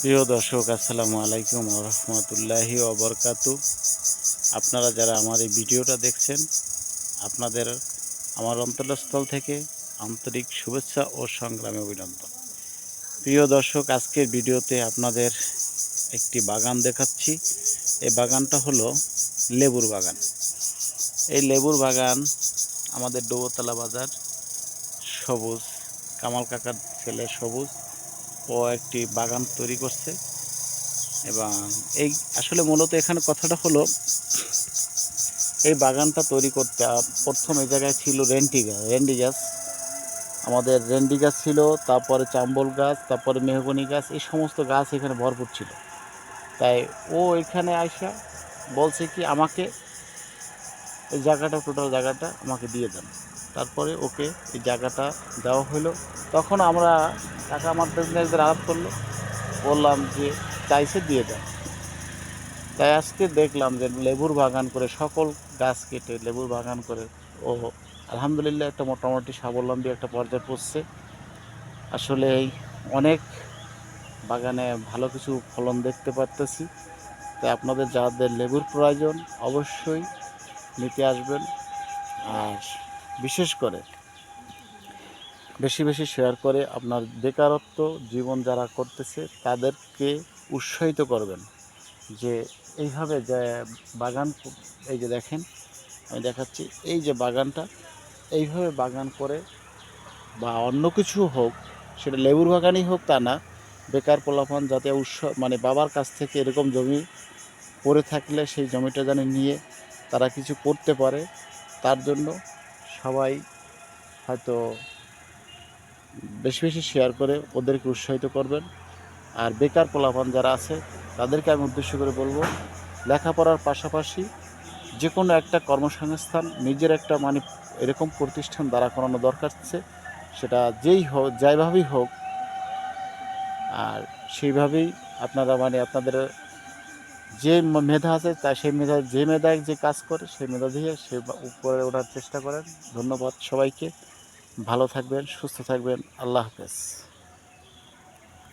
প্রিয় দর্শক, আসসালামু আলাইকুম ওয়া রাহমাতুল্লাহি ওয়া বারাকাতু। আপনারা যারা আমার এই ভিডিওটা দেখছেন, আপনাদের আমার অন্তরস্থল থেকে আন্তরিক শুভেচ্ছা ও সংগ্রামী অভিনন্দন। প্রিয় দর্শক, আজকের ভিডিওতে আপনাদের একটি বাগান দেখাচ্ছি। এই বাগানটা হলো লেবুর বাগান। এই লেবুর বাগান আমাদের ডোবতলা বাজার সবুজ কামাল কাকার ছেলে সবুজ ও একটি বাগান তৈরি করছে। এবং এই আসলে মূলত এখানে কথাটা হলো, এই বাগানটা তৈরি করতে প্রথম এই জায়গায় ছিল রেন্ডি গাছ। আমাদের রেন্ডি গাছ ছিল, তারপরে চাম্বল গাছ, তারপরে মেহগনি গাছ, এই সমস্ত গাছ এখানে ভরপুর ছিল। তাই ও এখানে আইসা বলছে কি, আমাকে এই জায়গাটা, টোটাল জায়গাটা আমাকে দিয়ে দেন। তারপরে ওকে এই জায়গাটা দেওয়া হলো। তখন আমরা টাকা মাধ্যমে আলাপ করলো, বললাম যে চাইছে দিয়ে দেন। তাই আজকে দেখলাম যে লেবুর বাগান করে, সকল গাছ কেটে লেবুর বাগান করে ও আলহামদুলিল্লাহ একটা মোটামুটি স্বাবলম্বী একটা পর্যায়ে পড়ছে। আসলে অনেক বাগানে ভালো কিছু ফলন দেখতে পারতেছি। তাই আপনাদের যাদের লেবুর প্রয়োজন অবশ্যই নিতে আসবেন। আর বিশেষ করে বেশি বেশি শেয়ার করে আপনার বেকারত্ব জীবন যারা করতেছে তাদেরকে উৎসাহিত করবেন যে এইভাবে যে বাগান, এই যে দেখেন আমি দেখাচ্ছি, এই যে বাগানটা এইভাবে বাগান করে বা অন্য কিছু হোক, সেটা লেবুর বাগানই হোক তা না, বেকার পোলাপান যাতে মানে বাবার কাছ থেকে এরকম জমি পড়ে থাকলে সেই জমিটা যেন নিয়ে তারা কিছু করতে পারে, তার জন্য সবাই হয়তো বেশি বেশি শেয়ার করে ওদেরকে উৎসাহিত করবেন। আর বেকার পোলাপান যারা আছে তাদেরকে আমি উদ্দেশ্য করে বলবো, লেখাপড়ার পাশাপাশি যে কোনো একটা কর্মসংস্থান, নিজের একটা মানে এরকম প্রতিষ্ঠান দাঁড়া করানো দরকার আছে। সেটা যেই হোক, যাইভাবেই হোক, আর সেইভাবেই আপনারা মানে আপনাদের যে মেধা আছে তা সেই মেধা, যে মেধায় যে কাজ করে সেই মেধা দিয়ে সে উপরে ওঠার চেষ্টা করেন। ধন্যবাদ সবাইকে। ভালো থাকবেন, সুস্থ থাকবেন। আল্লাহ হাফেজ।